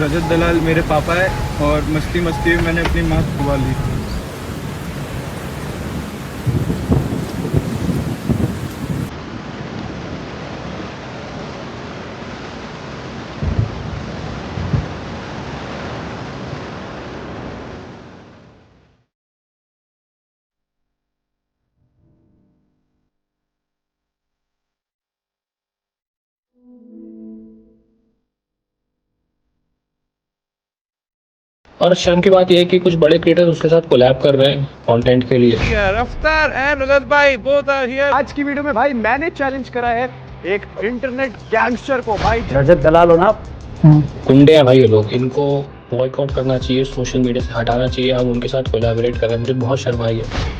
रजत दलाल मेरे पापा है और मस्ती मस्ती में मैंने अपनी माँ खुवा ली। और शर्म की बात यह है कि कुछ बड़े क्रिएटर उसके साथ कोलैब कर रहे हैं कंटेंट के लिए। रफ्तार एंड रजत भाई बोथ आर हियर। आज की वीडियो में भाई मैंने चैलेंज करा है एक इंटरनेट गैंगस्टर को। भाई रजत दलाल हो ना आप? गुंडे हैं भाई ये लोग, इनको बॉयकॉट करना चाहिए, सोशल मीडिया से हटाना चाहिए। हम उनके साथ कोलैबोरेट कर रहे हैं, मुझे बहुत शर्म आई है।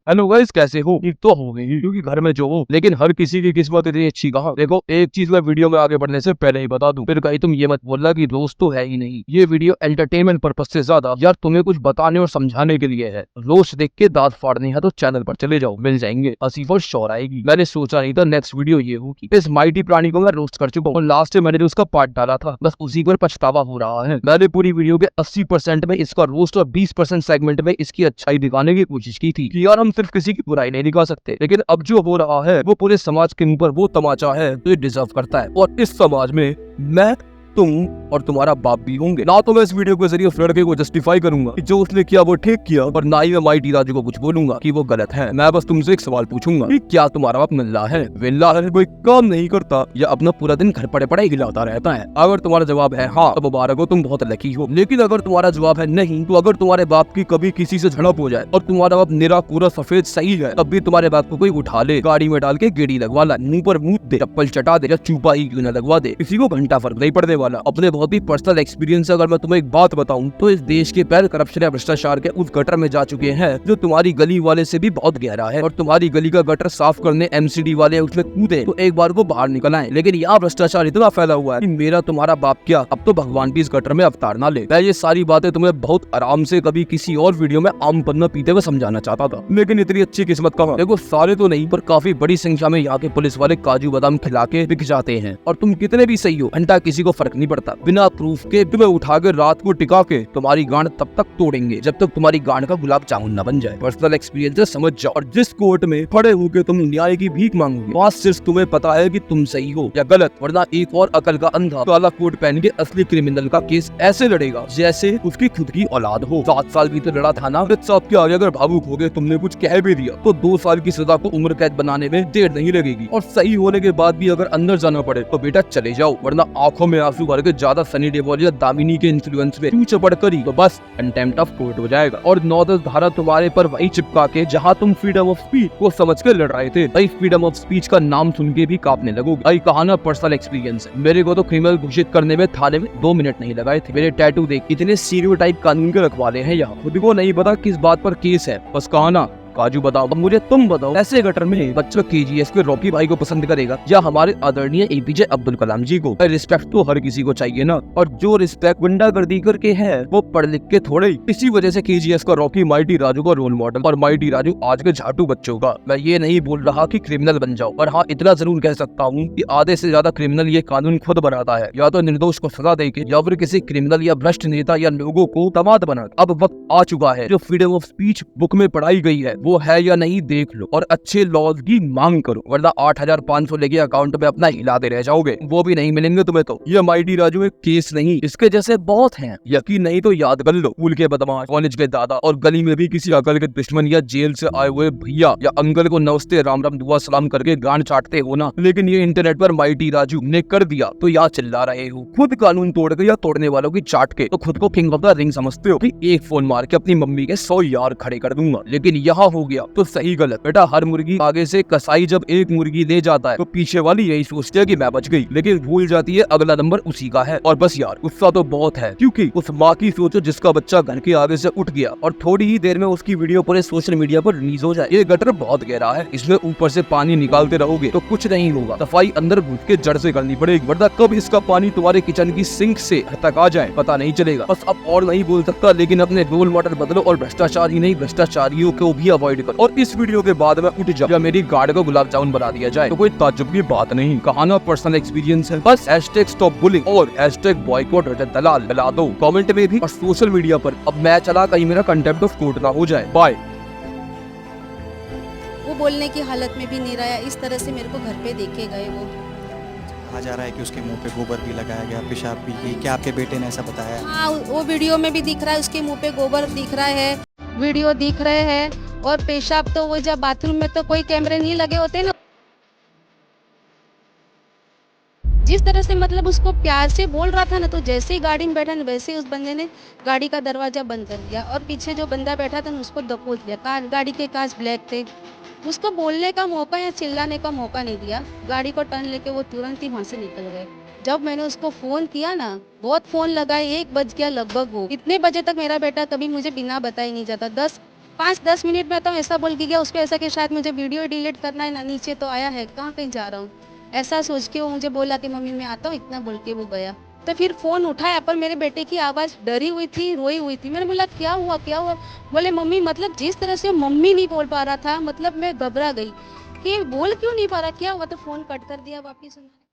हेलो गाइस, कैसे हो? ठीक तो हो गई क्योंकि घर में जो हो, लेकिन हर किसी की किस्मत इतनी अच्छी कहाँ। देखो, एक चीज मैं वीडियो में आगे बढ़ने से पहले ही बता दूं, फिर कहीं तुम ये मत बोलना कि रोस्ट तो है ही नहीं। ये वीडियो एंटरटेनमेंट पर्पज से ज्यादा यार तुम्हें कुछ बताने और समझाने के लिए है। रोस्ट देख के दांत फाड़ने हैं तो चैनल पर चले जाओ, मिल जाएंगे हंसी और शौर आएगी। मैंने सोचा नहीं था नेक्स्ट वीडियो ये होगी। इस माइटी प्राणी को मैं रोस्ट कर चुका हूँ और लास्ट में मैंने उसका पार्ट डाला था, बस उसी पर पछतावा हो रहा है। मैंने पूरी वीडियो के 80% में इसका रोस्ट और 20% सेगमेंट में इसकी अच्छाई दिखाने की कोशिश की थी कि यार हम सिर्फ किसी की बुराई नहीं दिखा सकते, लेकिन अब जो हो रहा है वो पूरे समाज के ऊपर वो तमाचा है जो ये डिजर्व करता है। और इस समाज में मैं, तुम और तुम्हारा बाप भी होंगे। ना तो मैं इस वीडियो के जरिए उस लड़के को जस्टिफाई करूंगा कि जो उसने किया वो ठीक किया, और ना ही मैं माइटी राजू को कुछ बोलूंगा कि वो गलत है। मैं बस तुमसे एक सवाल पूछूंगा कि क्या तुम्हारा बाप नल्ला है, वेल्ला है, कोई काम नहीं करता, या अपना पूरा दिन घर पड़े पड़े हिलाता रहता है? अगर तुम्हारा जवाब है हाँ तो मुबारक हो, तुम बहुत लकी हो। लेकिन अगर तुम्हारा जवाब है नहीं, तो अगर तुम्हारे बाप की कभी किसी से झड़प हो जाए और तुम्हारा बाप निरा पूरा सफेद सही है, तब भी तुम्हारे बाप को कोई उठा ले, गाड़ी में डाल के गेड़ी लगवा ला, मुंह पर मुंह दे, चप्पल चटा दे, या चूपा ही क्यों न लगवा दे, किसी को घंटा फर्क नहीं पड़ने वाला। अपने बहुत ही पर्सनल एक्सपीरियंस से अगर मैं तुम्हें एक बात बताऊं तो इस देश के पैर करप्शन या भ्रष्टाचार के उस गटर में जा चुके हैं जो तुम्हारी गली वाले से भी बहुत गहरा है। और तुम्हारी गली का गटर साफ करने एमसीडी वाले उसमें कूदे तो एक बार को बाहर निकल आए। लेकिन यहाँ भ्रष्टाचार इतना फैला हुआ है कि मेरा तुम्हारा बाप क्या, अब तो भगवान भी इस गटर में अवतार ना ले। मैं ये सारी बातें तुम्हें बहुत आराम से कभी किसी और वीडियो में आम पन्ना पीते हुए समझाना चाहता था, लेकिन इतनी अच्छी किस्मत कहाँ। देखो, सारे तो नहीं पर काफी बड़ी संख्या में यहाँ के पुलिस वाले काजू बादाम खिला के बिक जाते हैं, और तुम कितने भी सही हो, घंटा किसी को फर्क नहीं पड़ता। बिना प्रूफ के तुम्हें उठा के रात को टिका के तुम्हारी गांड तब तक तोड़ेंगे जब तक तुम्हारी गांड का गुलाब जामुन न बन जाए। पर्सनल एक्सपीरियंस से समझ जाओ। और जिस कोर्ट में खड़े होकर तुम न्याय की भीख मांगोगे, वहाँ सिर्फ तुम्हें पता है कि तुम सही हो या गलत, वरना एक और अकल का अंधा काला कोट पहन के असली क्रिमिनल का केस ऐसे लड़ेगा जैसे उसकी खुद की औलाद हो। 7 साल भी तो लड़ा था ना। साहब के आगे अगर भावुक हो गए, तुमने कुछ कह भी दिया, तो 2 साल की सजा को उम्र कैद बनाने में देर नहीं लगेगी। और सही होने के बाद भी अगर अंदर जाना पड़े तो बेटा चले जाओ, वरना आंखों में आंसू भर के ज्यादा सनी देओल या दामिनी के इन्फ्लुएंस में चूच पड़ करी तो बस कंटेम्प्ट ऑफ कोर्ट हो जाएगा। और 9-10 धारा तुम्हारे पर वही चिपका के जहाँ तुम फ्रीडम ऑफ स्पीच को समझ के लड़ रहे थे, भाई फ्रीडम ऑफ स्पीच का नाम सुन के भी कांपने लगोगे। भाई कहा ना पर्सनल एक्सपीरियंस है। मेरे को तो क्रिमिनल घोषित करने में थाने में 2 मिनट नहीं लगाए थे। मेरे टैटू देख इतने स्टीरियोटाइप कानून के रखवाले हैं यहाँ, खुद को नहीं पता किस बात पर केस है। बस कहा ना काजू बताओ। अब मुझे तुम बताओ, ऐसे गटर में बच्चों केजीएफ के रॉकी भाई को पसंद करेगा या हमारे आदरणीय एपीजे अब्दुल कलाम जी को? रिस्पेक्ट तो हर किसी को चाहिए ना, और जो रिस्पेक्ट गुंडागर्दी करके है वो पढ़ लिख के थोड़े ही। इसी वजह से केजीएफ का रॉकी माइटी राजू का रोल मॉडल, और माइटी राजू आज के झाटू बच्चों का। मैं ये नहीं बोल रहा कि क्रिमिनल बन जाओ, पर हाँ इतना जरूर कह सकता हूँ कि आधे से ज्यादा क्रिमिनल ये कानून खुद बनाता है, या तो निर्दोष को सजा देके या फिर किसी क्रिमिनल या भ्रष्ट नेता या लोगों को दामाद बना। अब वक्त आ चुका है, जो फ्रीडम ऑफ स्पीच बुक में पढ़ाई गई है वो है या नहीं देख लो, और अच्छे लॉज की मांग करो, वरना 8500 लेके अकाउंट में अपना हिलाते रह जाओगे, वो भी नहीं मिलेंगे तुम्हें। तो ये माइटी राजू एक केस नहीं, इसके जैसे बहुत हैं। यकीन नहीं तो याद कर लो, स्कूल के बदमाश, कॉलेज के दादा, और गली में भी किसी अकल के दुश्मन या जेल से आए हुए भैया या अंकल को नमस्ते राम राम दुआ सलाम करके गांड चाटते हो ना। लेकिन ये इंटरनेट पर माइटी राजू ने कर दिया तो या चिल्ला रहे हो। खुद कानून तोड़ के या तोड़ने वालों की चाट के तो खुद को किंग ऑफ द रिंग समझते हो कि एक फोन मार के अपनी मम्मी के 100 यार खड़े कर दूंगा। लेकिन यहाँ हो गया तो सही गलत। बेटा, हर मुर्गी आगे से कसाई जब एक मुर्गी ले जाता है तो पीछे वाली यही सोचती है कि मैं बच गई, लेकिन भूल जाती है अगला नंबर उसी का है। और बस यार, गुस्सा तो बहुत है, क्योंकि उस माँ की सोचो जिसका बच्चा घर के आगे से उठ गया और थोड़ी ही देर में उसकी वीडियो पूरे सोशल मीडिया पर रिलीज हो जाए। ये गटर बहुत गहरा है, इसमें ऊपर से पानी निकालते रहोगे तो कुछ नहीं होगा। सफाई अंदर घुस के जड़ से करनी पड़ेगी, वरना कब इसका पानी तुम्हारे किचन की सिंक से तक आ जाए पता नहीं चलेगा। बस अब और नहीं बोल सकता, लेकिन अपने रोल मॉडल बदलो, और भ्रष्टाचार ही नहीं भ्रष्टाचारियों को भी अवॉइड करो और इस वीडियो के बाद मैं उठ जाऊं या मेरी गार्ड को गुलाब जामुन बना दिया जाए तो कोई ताज्जुब की बात नहीं, कहाना पर्सनल एक्सपीरियंस है। बस #stop bullying और #boycott रजत दलाल मिला दो कमेंट में भी और सोशल मीडिया पर। अब मैं चला, कहीं मेरा कंटेंट ऑफ कोर्ट ना हो जाए। बाय। वो बोलने की हालत में भी नहीं रहा, इस तरह से मेरे को घर पे देखे गए। वो कहा जा रहा है कि उसके मुंह पे गोबर भी लगाया गया, पेशाब भी की। क्या आपके बेटे ने ऐसा बताया? हाँ, वो वीडियो में भी दिख रहा है, उसके मुंह पे गोबर दिख रहा है, वीडियो दिख रहे हैं। और पेशाब तो वो जब बाथरूम में तो कोई कैमरे नहीं लगे होते ना, जिस तरह से मतलब उसको प्यार से बोल रहा था ना, तो जैसे ही गाड़ी में बैठा ना वैसे ही उस बंदे ने गाड़ी का दरवाजा बंद कर दिया और पीछे जो बंदा बैठा था ना उसको दबोच दिया। गाड़ी के कांच ब्लैक थे, उसको बोलने का मौका या चिल्लाने का मौका नहीं दिया। गाड़ी को टर्न लेके वो तुरंत ही वहाँ से निकल गए। जब मैंने उसको फ़ोन किया ना, बहुत फ़ोन लगाए, 1 बज गया लगभग। वो इतने बजे तक मेरा बेटा कभी मुझे बिना बताए नहीं जाता। 5-10 मिनट में तो ऐसा बोल के गया, उस पर ऐसा कि शायद मुझे वीडियो डिलीट करना है ना, नीचे तो आया है, कहाँ कहीं जा रहा हूँ, ऐसा सोच के वो मुझे बोला कि मम्मी मैं आता हूँ, इतना बोल के वो गया। तो फिर फ़ोन उठाया पर मेरे बेटे की आवाज़ डरी हुई थी, रोई हुई थी। मैंने बोला क्या हुआ क्या हुआ? बोले मम्मी, मतलब जिस तरह से मम्मी नहीं बोल पा रहा था, मतलब मैं घबरा गई कि बोल क्यों नहीं पा रहा, क्या हुआ? तो फ़ोन कट कर दिया वापिस उन्होंने।